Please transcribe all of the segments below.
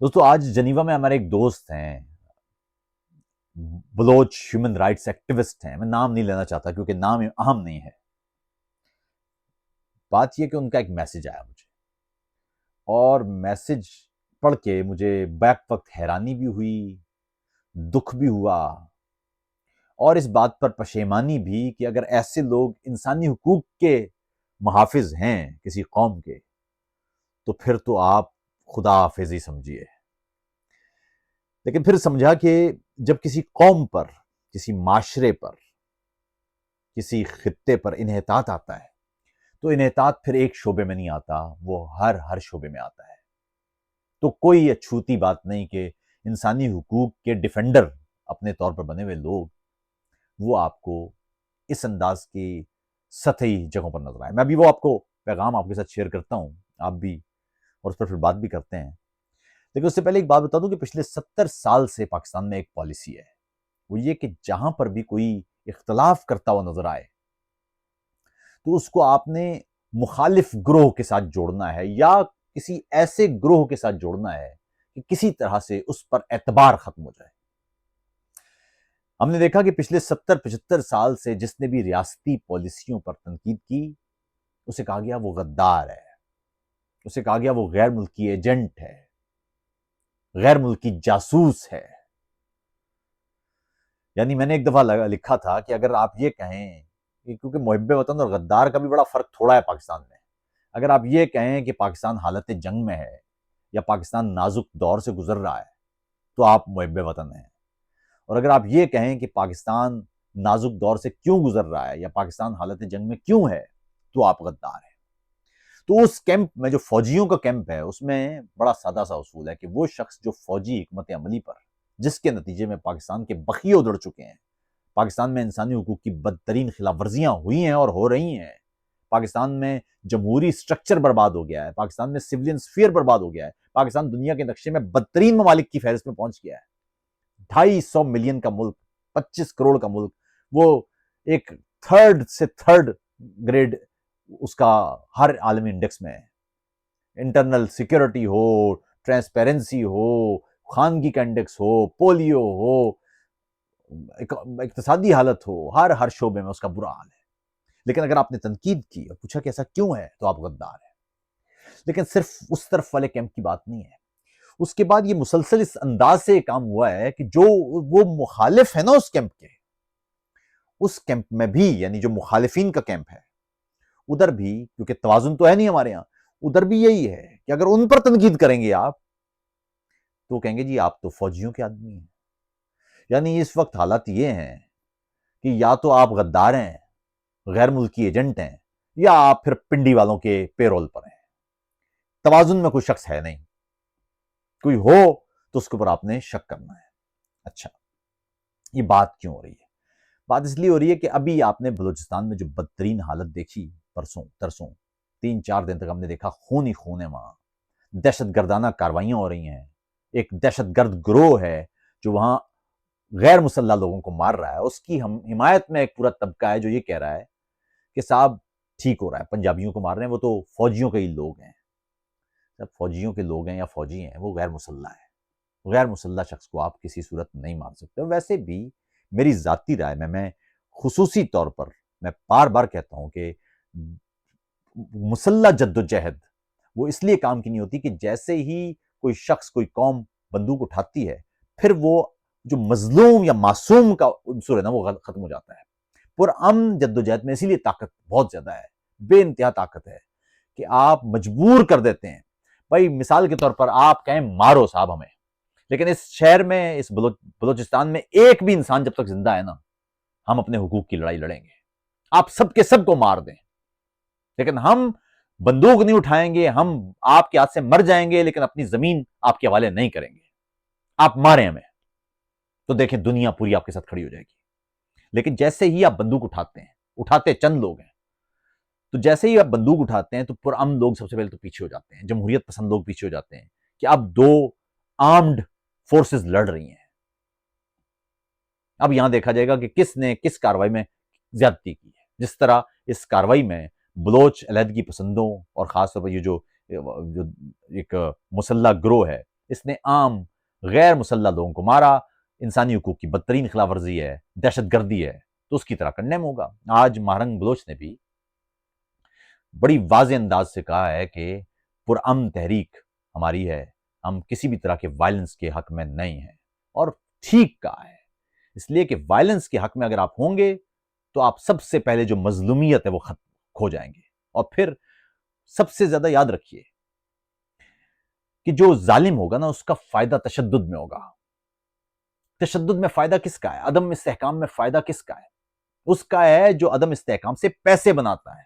دوستو آج جنیوا میں ہمارے ایک دوست ہیں، بلوچ ہیومن رائٹس ایکٹیوسٹ ہیں. میں نام نہیں لینا چاہتا کیونکہ نام اہم نہیں ہے. بات یہ کہ ان کا ایک میسج آیا مجھے، اور میسج پڑھ کے مجھے بیک وقت حیرانی بھی ہوئی، دکھ بھی ہوا، اور اس بات پر پشیمانی بھی کہ اگر ایسے لوگ انسانی حقوق کے محافظ ہیں کسی قوم کے، تو پھر تو آپ خدا حافظ ہی سمجھیے. لیکن پھر سمجھا کہ جب کسی قوم پر، کسی معاشرے پر، کسی خطے پر انحطاط آتا ہے تو انحطاط پھر ایک شعبے میں نہیں آتا، وہ ہر شعبے میں آتا ہے. تو کوئی اچھوتی بات نہیں کہ انسانی حقوق کے ڈیفینڈر اپنے طور پر بنے ہوئے لوگ وہ آپ کو اس انداز کی سطحی جگہوں پر نظر آئے. میں ابھی وہ آپ کو پیغام آپ کے ساتھ شیئر کرتا ہوں، آپ بھی اور اس پر پھر بات بھی کرتے ہیں. لیکن اس سے پہلے ایک بات بتا دوں کہ پچھلے 70 سال سے پاکستان میں ایک پالیسی ہے، وہ یہ کہ جہاں پر بھی کوئی اختلاف کرتا ہوا نظر آئے تو اس کو آپ نے مخالف گروہ کے ساتھ جوڑنا ہے، یا کسی ایسے گروہ کے ساتھ جوڑنا ہے کہ کسی طرح سے اس پر اعتبار ختم ہو جائے. ہم نے دیکھا کہ پچھلے 70-75 سال سے جس نے بھی ریاستی پالیسیوں پر تنقید کی، اسے کہا گیا وہ غدار ہے، اسے کہا گیا وہ غیر ملکی ایجنٹ ہے، غیر ملکی جاسوس ہے. یعنی میں نے ایک دفعہ لکھا تھا کہ اگر آپ یہ کہیں کہ کیونکہ محب وطن اور غدار کا بھی بڑا فرق تھوڑا ہے پاکستان میں، اگر آپ یہ کہیں کہ پاکستان حالت جنگ میں ہے یا پاکستان نازک دور سے گزر رہا ہے تو آپ محب وطن ہیں، اور اگر آپ یہ کہیں کہ پاکستان نازک دور سے کیوں گزر رہا ہے یا پاکستان حالت جنگ میں کیوں ہے تو آپ غدار ہیں. تو اس کیمپ میں جو فوجیوں کا کیمپ ہے اس میں بڑا سادہ سا اصول ہے کہ وہ شخص جو فوجی حکمت عملی پر، جس کے نتیجے میں پاکستان کے بخیے ادھڑ چکے ہیں، پاکستان میں انسانی حقوق کی بدترین خلاف ورزیاں ہوئی ہیں اور ہو رہی ہیں، پاکستان میں جمہوری سٹرکچر برباد ہو گیا ہے، پاکستان میں سیولین سفیر برباد ہو گیا ہے، پاکستان دنیا کے نقشے میں بدترین ممالک کی فہرست میں پہنچ گیا ہے. 250 ملین کا ملک، 25 کروڑ کا ملک، وہ ایک تھرڈ سے تھرڈ گریڈ اس کا ہر عالمی انڈیکس میں ہے. انٹرنل سیکیورٹی ہو، ٹرانسپیرنسی ہو، خواندگی کا انڈیکس ہو، پولیو ہو، اقتصادی حالت ہو، ہر شعبے میں اس کا برا حال ہے. لیکن اگر آپ نے تنقید کی اور پوچھا کہ ایسا کیوں ہے تو آپ غدار ہیں. لیکن صرف اس طرف والے کیمپ کی بات نہیں ہے. اس کے بعد یہ مسلسل اس انداز سے کام ہوا ہے کہ جو وہ مخالف ہے نا اس کیمپ میں بھی، یعنی جو مخالفین کا کیمپ ہے ادھر بھی، کیونکہ توازن تو ہے نہیں ہمارے یہاں، ادھر بھی یہی ہے کہ اگر ان پر تنقید کریں گے آپ تو کہیں گے جی آپ تو فوجیوں کے آدمی ہیں. یعنی اس وقت حالات یہ ہیں کہ یا تو آپ غدار ہیں، غیر ملکی ایجنٹ ہیں، یا آپ پھر پنڈی والوں کے پے رول پر ہیں. توازن میں کوئی شخص ہے نہیں. کوئی ہو تو اس کے اوپر آپ نے شک کرنا ہے. اچھا، یہ بات کیوں ہو رہی ہے؟ بات اس لیے ہو رہی ہے کہ ابھی آپ نے بلوچستان میں جو بدترین حالت دیکھی، پرسوں ترسوں 3-4 دن تک ہم نے دیکھا خون ہی خون ہے وہاں. دہشت گردانہ کاروائیاں ہو رہی ہیں. ایک دہشت گرد گروہ ہے جو وہاں غیر مسلح لوگوں کو مار رہا ہے. اس کی حمایت میں ایک پورا طبقہ ہے جو یہ کہہ رہا ہے کہ صاحب ٹھیک ہو رہا ہے، پنجابیوں کو مار رہے ہیں، وہ تو فوجیوں کے ہی لوگ ہیں. جب فوجیوں کے لوگ ہیں یا فوجی ہیں، وہ غیر مسلح ہے. غیر مسلح شخص کو آپ کسی صورت نہیں مار سکتے. ویسے بھی میری ذاتی رائے میں خصوصی طور پر میں بار بار کہتا ہوں کہ مسلح جد و جہد وہ اس لیے کام کی نہیں ہوتی کہ جیسے ہی کوئی شخص، کوئی قوم بندوق اٹھاتی ہے، پھر وہ جو مظلوم یا معصوم کا عنصر ہے نا وہ ختم ہو جاتا ہے. پرامن جد و جہد میں اسی لیے طاقت بہت زیادہ ہے، بے انتہا طاقت ہے کہ آپ مجبور کر دیتے ہیں. بھائی مثال کے طور پر آپ کہیں مارو صاحب ہمیں، لیکن اس شہر میں، اس بلوچستان میں ایک بھی انسان جب تک زندہ ہے نا، ہم اپنے حقوق کی لڑائی لڑیں گے. آپ سب کے سب کو مار دیں، لیکن ہم بندوق نہیں اٹھائیں گے. ہم آپ کے ہاتھ سے مر جائیں گے لیکن اپنی زمین آپ کے حوالے نہیں کریں گے. آپ ماریں ہمیں تو دیکھیں دنیا پوری آپ کے ساتھ کھڑی ہو جائے گی. لیکن جیسے ہی آپ بندوق اٹھاتے ہیں، اٹھاتے چند لوگ ہیں، تو جیسے ہی آپ بندوق اٹھاتے ہیں تو پرامن لوگ سب سے پہلے تو پیچھے ہو جاتے ہیں، جمہوریت پسند لوگ پیچھے ہو جاتے ہیں کہ اب 2 آرمڈ فورسز لڑ رہی ہیں. اب یہاں دیکھا جائے گا کہ کس نے کس کاروائی میں زیادتی کی ہے. جس طرح اس کاروائی میں بلوچ علیحدگی پسندوں اور خاص طور پر یہ جو ایک مسلح گروہ ہے، اس نے عام غیر مسلح لوگوں کو مارا، انسانی حقوق کی بدترین خلاف ورزی ہے، دہشت گردی ہے، تو اس کی طرح کنڈیم ہوگا۔ آج مہرنگ بلوچ نے بھی بڑی واضح انداز سے کہا ہے کہ پرامن تحریک ہماری ہے، ہم کسی بھی طرح کے وائلنس کے حق میں نہیں ہیں، اور ٹھیک کہا ہے، اس لیے کہ وائلنس کے حق میں اگر آپ ہوں گے تو آپ سب سے پہلے جو مظلومیت ہے وہ ختم کھو جائیں گے، اور پھر سب سے زیادہ یاد رکھیے کہ جو ظالم ہوگا نا اس کا فائدہ تشدد میں ہوگا۔ تشدد میں فائدہ کس کا ہے؟ عدم استحکام میں فائدہ کس کا ہے؟ اس کا ہے جو عدم استحکام سے پیسے بناتا ہے،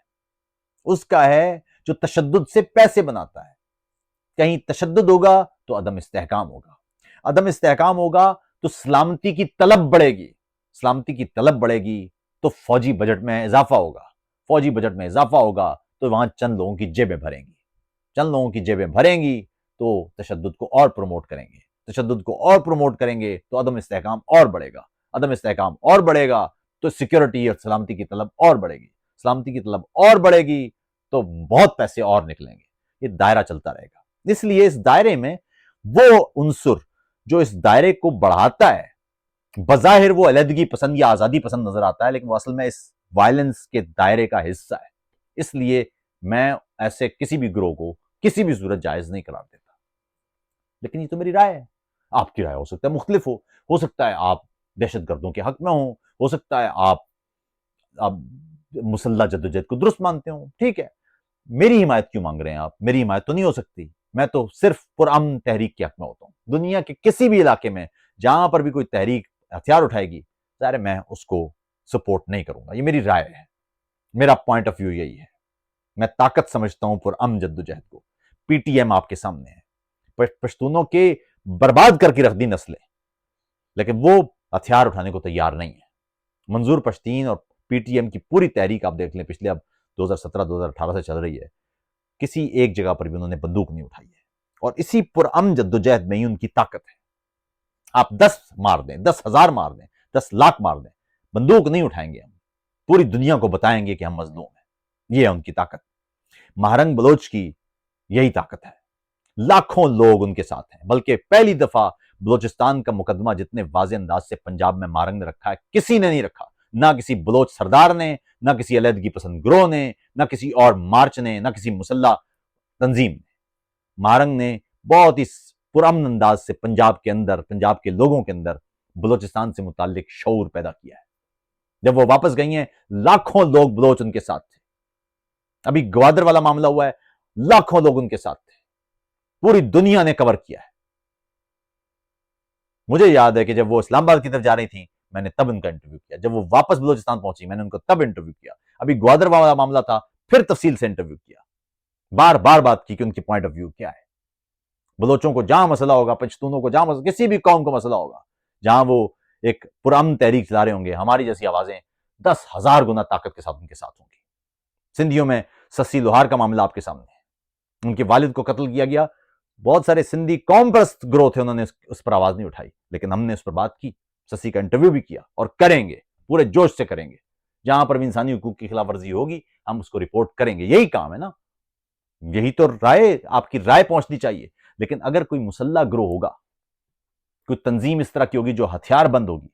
اس کا ہے جو تشدد سے پیسے بناتا ہے۔ کہیں تشدد ہوگا تو عدم استحکام ہوگا، عدم استحکام ہوگا تو سلامتی کی طلب بڑھے گی، سلامتی کی طلب بڑھے گی تو فوجی بجٹ میں اضافہ ہوگا، فوجی بجٹ میں اضافہ ہوگا تو وہاں چند لوگوں کی جیبیں بھریں گی، چند لوگوں کی جیبیں بھریں گی تو تشدد کو اور پروموٹ کریں گے، تشدد کو اور پروموٹ کریں گے تو عدم استحکام اور بڑھے گا، عدم استحکام اور بڑھے گا تو سیکیورٹی اور سلامتی کی طلب اور بڑھے گی، سلامتی کی طلب اور بڑھے گی تو بہت پیسے اور نکلیں گے، یہ دائرہ چلتا رہے گا۔ اس لیے اس دائرے میں وہ عنصر جو اس دائرے کو بڑھاتا ہے، بظاہر وہ علیحدگی پسند یا آزادی پسند نظر آتا ہے، لیکن وہ اصل میں اس وائلنس کے دائرے کا حصہ ہے۔ اس لیے میں ایسے کسی بھی گروہ کو کسی بھی صورت جائز نہیں قرار دیتا، لیکن یہ تو میری رائے ہے، آپ کی رائے ہو سکتا ہے مختلف ہو سکتا ہے آپ دہشت گردوں کے حق میں ہو سکتا ہے آپ مسلح جدوجہد کو درست مانتے ہوں، ٹھیک ہے، میری حمایت کیوں مانگ رہے ہیں آپ؟ میری حمایت تو نہیں ہو سکتی، میں تو صرف پرامن تحریک کے حق میں ہوتا ہوں۔ دنیا کے کسی بھی علاقے میں جہاں پر بھی کوئی تحریک ہتھیار اٹھائے گی، ظاہر ہے میں اس کو سپورٹ نہیں کروں گا، یہ میری رائے ہے، میرا پوائنٹ آف ویو یہی ہے۔ میں طاقت سمجھتا ہوں پرامن جدوجہد کو۔ پی ٹی ایم آپ کے سامنے ہے، پشتونوں کے برباد کر کے رکھ دی نسلیں، لیکن وہ ہتھیار اٹھانے کو تیار نہیں ہے۔ منظور پشتین اور پی ٹی ایم کی پوری تحریک آپ دیکھ لیں، پچھلے اب 2017-2018 سے چل رہی ہے، کسی ایک جگہ پر بھی انہوں نے بندوق نہیں اٹھائی ہے، اور اسی پرامن جدوجہد میں ہی ان کی طاقت ہے۔ آپ 10 مار دیں، 10,000 مار دیں، 10 لاکھ مار دیں، بندوق نہیں اٹھائیں گے ہم، پوری دنیا کو بتائیں گے کہ ہم مظلوم ہیں، یہ ہے ان کی طاقت۔ مہرنگ بلوچ کی یہی طاقت ہے، لاکھوں لوگ ان کے ساتھ ہیں، بلکہ پہلی دفعہ بلوچستان کا مقدمہ جتنے واضح انداز سے پنجاب میں مہرنگ نے رکھا ہے کسی نے نہیں رکھا، نہ کسی بلوچ سردار نے، نہ کسی علیحدگی پسند گروہ نے، نہ کسی اور مارچ نے، نہ کسی مسلح تنظیم نے۔ مہرنگ نے بہت ہی پرامن انداز سے پنجاب کے اندر، پنجاب کے لوگوں کے اندر بلوچستان سے متعلق شعور پیدا کیا ہے۔ جب وہ واپس گئی ہیں لاکھوں لوگ بلوچ ان کے ساتھ تھے، ابھی گوادر والا معاملہ ہوا ہے، لاکھوں لوگ ان کے ساتھ تھے، پوری دنیا نے کور کیا ہے۔ مجھے یاد ہے کہ جب وہ اسلام آباد کی طرف جا رہی تھیں میں نے تب ان کا انٹرویو کیا، جب وہ واپس بلوچستان پہنچی میں نے ان کو تب انٹرویو کیا، ابھی گوادر والا معاملہ تھا پھر تفصیل سے انٹرویو کیا، بار بار بات کی کہ ان کی پوائنٹ آف ویو کیا ہے۔ بلوچوں کو جہاں مسئلہ ہوگا، پشتونوں کو جہاں مسئلہ، کسی بھی قوم کو مسئلہ ہوگا، جہاں وہ ایک پرامن تحریک چلا رہے ہوں گے، ہماری جیسی آوازیں 10,000 گنا طاقت کے ساتھ ان کے ساتھ ہوں گی۔ سندھیوں میں سسی لوہار کا معاملہ آپ کے سامنے ہے، ان کے والد کو قتل کیا گیا، بہت سارے سندھی قوم پرست گروہ تھے، انہوں نے اس پر آواز نہیں اٹھائی، لیکن ہم نے اس پر بات کی، سسی کا انٹرویو بھی کیا، اور کریں گے، پورے جوش سے کریں گے، جہاں پر بھی انسانی حقوق کی خلاف ورزی ہوگی ہم اس کو رپورٹ کریں گے، یہی کام ہے نا، یہی تو رائے، آپ کی رائے پہنچنی چاہیے۔ لیکن اگر کوئی مسلح گروہ ہوگا، کوئی تنظیم اس طرح کی ہوگی جو ہتھیار بند ہوگی،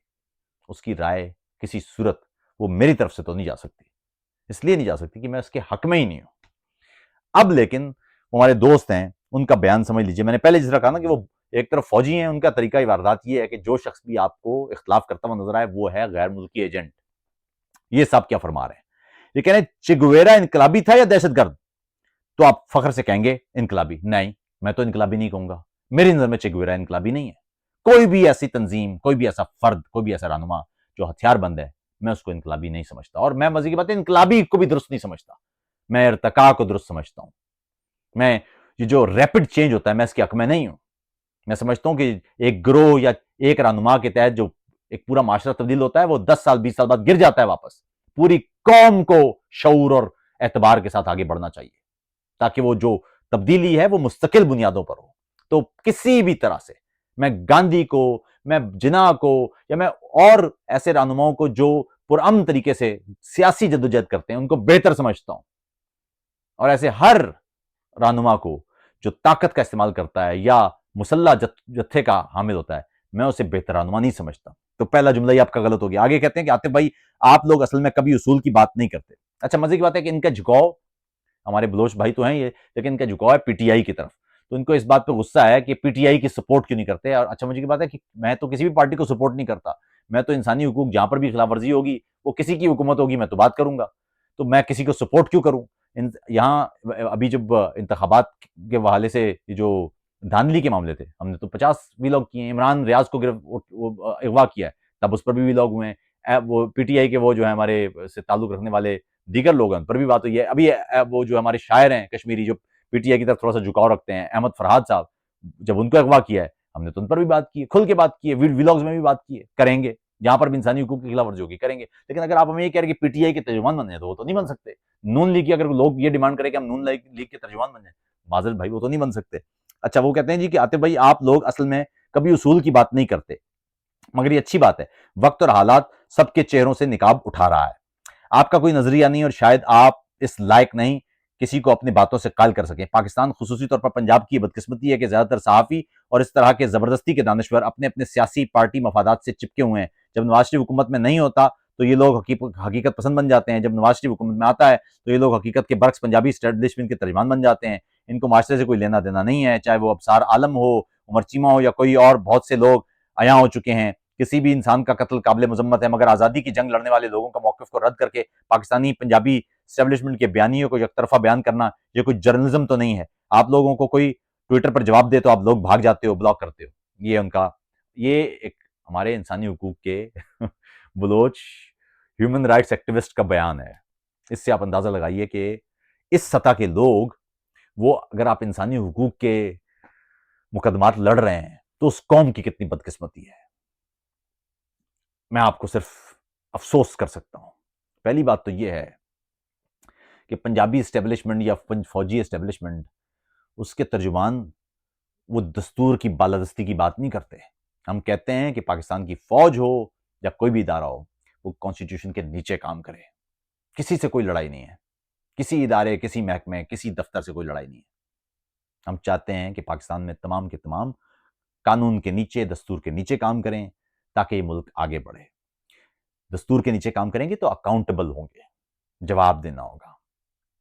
اس کی رائے کسی صورت وہ میری طرف سے تو نہیں جا سکتی، اس لیے نہیں جا سکتی کہ میں اس کے حق میں ہی نہیں ہوں۔ اب لیکن ہمارے دوست ہیں، ان کا بیان سمجھ لیجئے، میں نے پہلے جس طرح کہا نا کہ وہ ایک طرف فوجی ہیں، ان کا طریقہ واردات یہ ہے کہ جو شخص بھی آپ کو اختلاف کرتا ہوا نظر آئے وہ ہے غیر ملکی ایجنٹ۔ یہ صاحب کیا فرما رہے ہیں؟ یہ کہہ رہے ہیں چگویرا انقلابی تھا یا دہشت گرد؟ تو آپ فخر سے کہیں گے انقلابی، نہیں میں تو انقلابی نہیں کہوں گا، میری نظر میں چگویرا انقلابی نہیں ہے۔ کوئی بھی ایسی تنظیم، کوئی بھی ایسا فرد، کوئی بھی ایسا رہنما جو ہتھیار بند ہے، میں اس کو انقلابی نہیں سمجھتا، اور میں مزے کی بات ہے انقلابی کو بھی درست نہیں سمجھتا، میں ارتقاء کو درست سمجھتا ہوں۔ میں یہ جو ریپڈ چینج ہوتا ہے میں اس کے حق میں نہیں ہوں۔ میں سمجھتا ہوں کہ ایک گروہ یا ایک رہنما کے تحت جو ایک پورا معاشرہ تبدیل ہوتا ہے وہ 10 سال 20 سال بعد گر جاتا ہے واپس۔ پوری قوم کو شعور اور اعتبار کے ساتھ آگے بڑھنا چاہیے تاکہ وہ جو تبدیلی ہے وہ مستقل بنیادوں پر ہو۔ تو کسی بھی طرح سے میں گاندھی کو، میں جناح کو، یا میں اور ایسے رہنماؤں کو جو پرامن طریقے سے سیاسی جدوجہد کرتے ہیں ان کو بہتر سمجھتا ہوں، اور ایسے ہر رہنما کو جو طاقت کا استعمال کرتا ہے یا مسلح جتھے کا حامل ہوتا ہے میں اسے بہترانما نہیں سمجھتا. تو پہلا جملہ ہی آپ کا غلط ہو گیا. آگے کہتے ہیں کہ عاطف بھائی آپ لوگ اصل میں کبھی اصول کی بات نہیں کرتے. اچھا مزے کی بات ہے کہ ان کا جھکاؤ، ہمارے بلوچ بھائی تو ہیں یہ، لیکن ان کا جھکاؤ ہے پی ٹی آئی کی طرف. تو ان کو اس بات پہ غصہ ہے کہ پی ٹی آئی کی سپورٹ کیوں نہیں کرتے. اور اچھا مجھے کی بات ہے کہ میں تو کسی بھی پارٹی کو سپورٹ نہیں کرتا. میں تو انسانی حقوق جہاں پر بھی خلاف ورزی ہوگی، وہ کسی کی حکومت ہوگی، میں تو بات کروں گا. تو میں کسی کو سپورٹ کیوں کروں؟ یہاں ابھی جب انتخابات کے حوالے سے جو دھاندلی کے معاملے تھے، ہم نے تو 50 ویلاگ کیے ہیں. عمران ریاض کو اغوا کیا ہے، تب اس پر بھی ویلاگ ہوئے ہیں. وہ پی ٹی آئی کے وہ جو ہے ہمارے سے تعلق رکھنے والے دیگر لوگ ہیں، ان پر بھی بات ہوئی ہے. ابھی وہ جو ہمارے شاعر ہیں کشمیری جو پی ٹی آئی کی طرف تھوڑا سا جھکاؤ رکھتے ہیں، احمد فرحاد صاحب، جب ان کو اغوا کیا ہے ہم نے تو ان پر بھی بات کی ہے، کھل کے بات کی ہے، ویلاگز میں بھی بات کی ہے. کریں گے جہاں پر بھی انسانی حقوق کی خلاف ورزی ہوگی کریں گے. لیکن اگر آپ ہمیں یہ کہہ رہے کہ پی ٹی آئی کے ترجمان بن جائیں تو وہ تو نہیں بن سکتے. نون لیگ کی اگر لوگ یہ ڈیمانڈ کریں کہ ہم نون لیگ کے ترجمان بن جائیں، معذرت بھائی وہ تو نہیں بن سکتے. اچھا وہ کہتے ہیں جی کہ عاطف بھائی آپ لوگ اصل میں کبھی اصول کی بات نہیں کرتے، مگر یہ اچھی بات ہے. وقت اور حالات سب کے چہروں سے نقاب اٹھا رہا ہے. آپ کا کوئی نظریہ نہیں اور شاید آپ اس لائق نہیں کسی کو اپنی باتوں سے قائل کر سکیں. پاکستان خصوصی طور پر پنجاب کی بدقسمتی ہے کہ زیادہ تر صحافی اور اس طرح کے زبردستی کے دانشور اپنے اپنے سیاسی پارٹی مفادات سے چپکے ہوئے ہیں. جب نواز شریف حکومت میں نہیں ہوتا تو یہ لوگ حقیقت پسند بن جاتے ہیں، جب نواز شریف حکومت میں آتا ہے تو یہ لوگ حقیقت کے برعکس پنجابی اسٹیبلشمنٹ کے ترجمان بن جاتے ہیں. ان کو معاشرے سے کوئی لینا دینا نہیں ہے، چاہے وہ ابصار عالم ہو، عمر چیمہ ہو، یا کوئی اور بہت سے لوگ عیاں ہو چکے ہیں. کسی بھی انسان کا قتل قابل مذمت ہے، مگر آزادی کی جنگ لڑنے والے لوگوں کا موقف کو رد کر کے پاکستانی پنجابی اسٹیبلشمنٹ کے بیانیوں کو یک طرفہ بیان کرنا یہ کوئی جرنلزم تو نہیں ہے. آپ لوگوں کو کوئی ٹویٹر پر جواب دے تو آپ لوگ بھاگ جاتے ہو، بلاک کرتے ہو. یہ ان کا، یہ ایک ہمارے انسانی حقوق کے بلوچ ہیومن رائٹس ایکٹیوسٹ کا بیان ہے. اس سے آپ اندازہ لگائیے کہ اس سطح کے لوگ، وہ اگر آپ انسانی حقوق کے مقدمات لڑ رہے ہیں تو اس قوم کی کتنی بدقسمتی ہے. میں آپ کو صرف افسوس کر سکتا ہوں. پہلی بات تو یہ ہے کہ پنجابی اسٹیبلشمنٹ یا فوجی اسٹیبلشمنٹ، اس کے ترجمان وہ دستور کی بالادستی کی بات نہیں کرتے. ہم کہتے ہیں کہ پاکستان کی فوج ہو یا کوئی بھی ادارہ ہو، وہ کانسٹیٹیوشن کے نیچے کام کرے. کسی سے کوئی لڑائی نہیں ہے، کسی ادارے، کسی محکمے، کسی دفتر سے کوئی لڑائی نہیں ہے. ہم چاہتے ہیں کہ پاکستان میں تمام کے تمام قانون کے نیچے، دستور کے نیچے کام کریں تاکہ یہ ملک آگے بڑھے. دستور کے نیچے کام کریں گے تو اکاؤنٹیبل ہوں گے، جواب دینا ہوگا.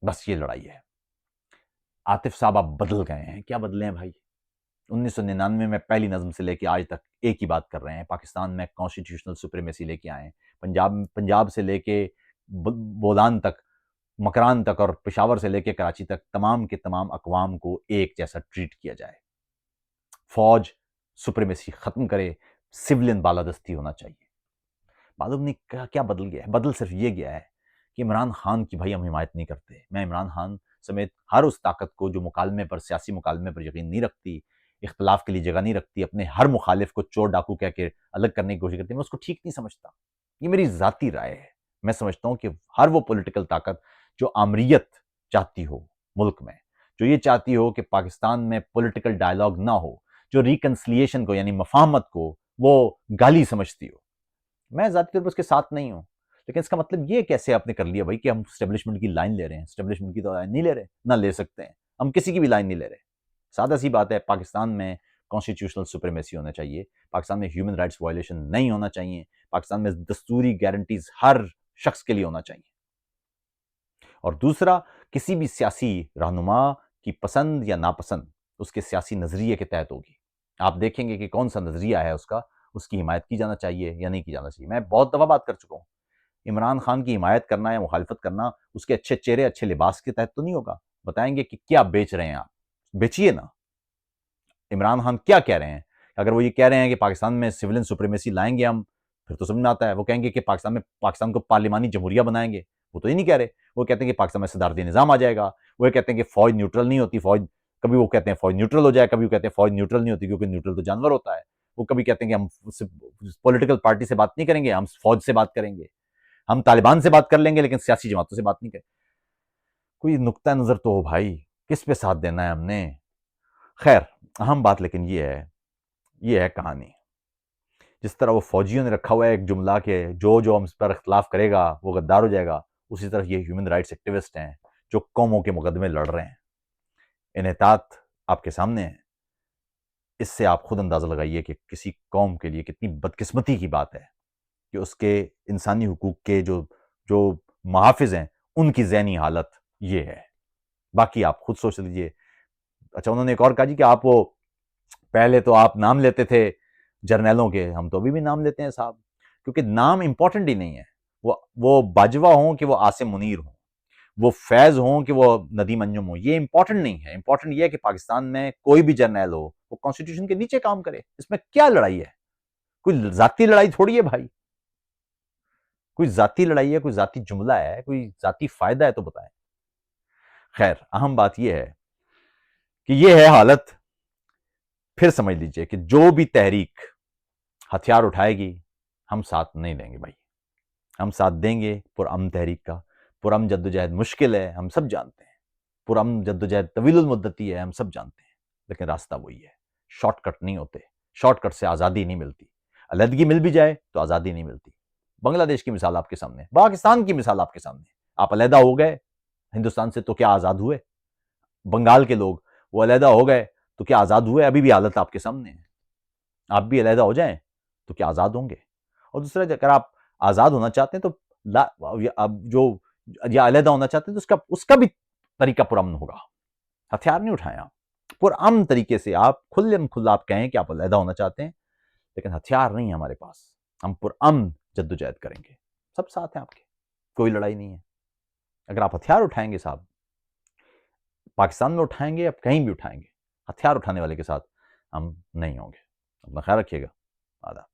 بس یہ لڑائی ہے. عاطف صاحب آپ بدل گئے ہیں. کیا بدلے ہیں بھائی؟ 1999 میں پہلی نظم سے لے کے آج تک ایک ہی بات کر رہے ہیں. پاکستان میں کانسٹیٹیوشنل سپریمیسی لے کے آئے ہیں. پنجاب سے لے کے بولان تک، مکران تک، اور پشاور سے لے کے کراچی تک تمام کے تمام اقوام کو ایک جیسا ٹریٹ کیا جائے. فوج سپریمیسی ختم کرے، سولین بالادستی ہونا چاہیے. معلوم نہیں کیا بدل گیا ہے. بدل صرف یہ گیا ہے کہ عمران خان کی بھائی ہم حمایت نہیں کرتے. میں عمران خان سمیت ہر اس طاقت کو جو مکالمے پر، سیاسی مکالمے پر یقین نہیں رکھتی، اختلاف کے لیے جگہ نہیں رکھتی، اپنے ہر مخالف کو چور ڈاکو کہہ کے الگ کرنے کی کوشش کرتی ہے، میں اس کو ٹھیک نہیں سمجھتا. یہ میری ذاتی رائے ہے. میں سمجھتا ہوں کہ ہر وہ پولیٹیکل طاقت جو آمریت چاہتی ہو ملک میں، جو یہ چاہتی ہو کہ پاکستان میں پولیٹیکل ڈائلاگ نہ ہو، جو ریکنسلیشن کو یعنی مفاہمت کو وہ گالی سمجھتی ہو، میں ذاتی طور پر اس کے ساتھ نہیں ہوں. لیکن اس کا مطلب یہ کیسے آپ نے کر لیا بھائی کہ ہم اسٹیبلشمنٹ کی لائن لے رہے ہیں؟ اسٹیبلشمنٹ کی تو لائن نہیں لے رہے، نہ لے سکتے ہیں. ہم کسی کی بھی لائن نہیں لے رہے. سادہ سی بات ہے، پاکستان میں کانسٹیٹیوشنل سپریمیسی ہونا چاہیے، پاکستان میں ہیومن رائٹس وائلیشن نہیں ہونا چاہیے، پاکستان میں دستوری گارنٹیز ہر شخص کے لیے ہونا چاہیے. اور دوسرا، کسی بھی سیاسی رہنما کی پسند یا ناپسند اس کے سیاسی نظریے کے تحت ہوگی. آپ دیکھیں گے کہ کون سا نظریہ ہے اس کی حمایت کی جانا چاہیے یا نہیں کی جانا چاہیے. میں بہت دفعہ بات کر چکا ہوں، عمران خان کی حمایت کرنا یا مخالفت کرنا اس کے اچھے چہرے، اچھے لباس کے تحت تو نہیں ہوگا. بتائیں گے کہ کیا بیچ رہے ہیں آپ، بیچیے نا. عمران خان کیا کہہ رہے ہیں؟ اگر وہ یہ کہہ رہے ہیں کہ پاکستان میں سولین سپریمیسی لائیں گے ہم، پھر تو سمجھ میں آتا ہے. وہ کہیں گے کہ پاکستان کو پارلیمانی جمہوریہ بنائیں گے، وہ تو یہ نہیں کہہ رہے. وہ کہتے ہیں کہ پاکستان میں صدارتی نظام آ جائے گا. وہ کہتے ہیں کہ فوج نیوٹرل نہیں ہوتی. فوج کبھی وہ کہتے ہیں فوج نیوٹرل ہو جائے، کبھی وہ کہتے ہیں فوج نیوٹرل نہیں ہوتی کیونکہ نیوٹرل تو جانور ہوتا ہے. وہ کبھی کہتے ہیں کہ ہم پولیٹیکل پارٹی سے بات نہیں کریں گے، ہم فوج سے بات کریں گے، ہم طالبان سے بات کر لیں گے لیکن سیاسی جماعتوں سے بات نہیں کریں. کوئی نقطہ نظر تو ہو بھائی، کس پہ ساتھ دینا ہے ہم نے؟ خیر، اہم بات لیکن یہ ہے کہانی. جس طرح وہ فوجیوں نے رکھا ہوا ہے ایک جملہ کہ جو ہم پر اختلاف کرے گا وہ غدار ہو جائے گا، اسی طرح یہ ہیومن رائٹس ایکٹیوسٹ ہیں جو قوموں کے مقدمے لڑ رہے ہیں. انحطاط آپ کے سامنے ہے. اس سے آپ خود اندازہ لگائیے کہ کسی قوم کے لیے کتنی بدقسمتی کی بات ہے کہ اس کے انسانی حقوق کے جو محافظ ہیں ان کی ذہنی حالت یہ ہے. باقی آپ خود سوچ لیجئے. اچھا انہوں نے ایک اور کہا جی کہ آپ وہ پہلے تو آپ نام لیتے تھے جرنیلوں کے، ہم تو ابھی بھی نام لیتے ہیں صاحب، کیونکہ نام امپورٹنٹ ہی نہیں ہے. وہ باجوہ ہوں کہ وہ عاصم منیر ہوں، وہ فیض ہوں کہ وہ ندیم انجم ہوں، یہ امپورٹنٹ نہیں ہے. امپورٹنٹ یہ ہے کہ پاکستان میں کوئی بھی جرنیل ہو وہ کانسٹیٹیوشن کے نیچے کام کرے. اس میں کیا لڑائی ہے؟ کوئی ذاتی لڑائی تھوڑی ہے بھائی، کوئی ذاتی لڑائی ہے، کوئی ذاتی جملہ ہے، کوئی ذاتی فائدہ ہے تو بتائیں. خیر اہم بات یہ ہے کہ یہ ہے حالت. پھر سمجھ لیجئے کہ جو بھی تحریک ہتھیار اٹھائے گی ہم ساتھ نہیں دیں گے بھائی. ہم ساتھ دیں گے پرامن تحریک کا. پرامن جدوجہد مشکل ہے، ہم سب جانتے ہیں. پرامن جدوجہد طویل المدتی ہے، ہم سب جانتے ہیں. لیکن راستہ وہی ہے، شارٹ کٹ نہیں ہوتے. شارٹ کٹ سے آزادی نہیں ملتی. علیحدگی مل بھی جائے تو آزادی نہیں ملتی. بنگلہ دیش کی مثال آپ کے سامنے، پاکستان کی مثال آپ کے سامنے. آپ علیحدہ ہو گئے ہندوستان سے تو کیا آزاد ہوئے؟ بنگال کے لوگ وہ علیحدہ ہو گئے تو کیا آزاد ہوئے؟ ابھی بھی حالت آپ کے سامنے ہے. آپ بھی علیحدہ ہو جائیں تو کیا آزاد ہوں گے؟ اور دوسرا اگر آپ آزاد ہونا چاہتے ہیں تو اب جو یا علیحدہ ہونا چاہتے ہیں تو اس کا بھی طریقہ پرامن ہوگا. ہتھیار نہیں اٹھائیں آپ. پرامن طریقے سے آپ کھلا آپ کہیں کہ آپ علیحدہ ہونا چاہتے ہیں، لیکن ہتھیار نہیں ہے ہمارے پاس. ہم پرامن جدوجہد کریں گے. سب ساتھ ہیں آپ کے، کوئی لڑائی نہیں ہے. اگر آپ ہتھیار اٹھائیں گے صاحب، پاکستان میں اٹھائیں گے یا کہیں بھی اٹھائیں گے، ہتھیار اٹھانے والے کے ساتھ ہم نہیں ہوں گے. اپنا خیال رکھیے گا. آداب.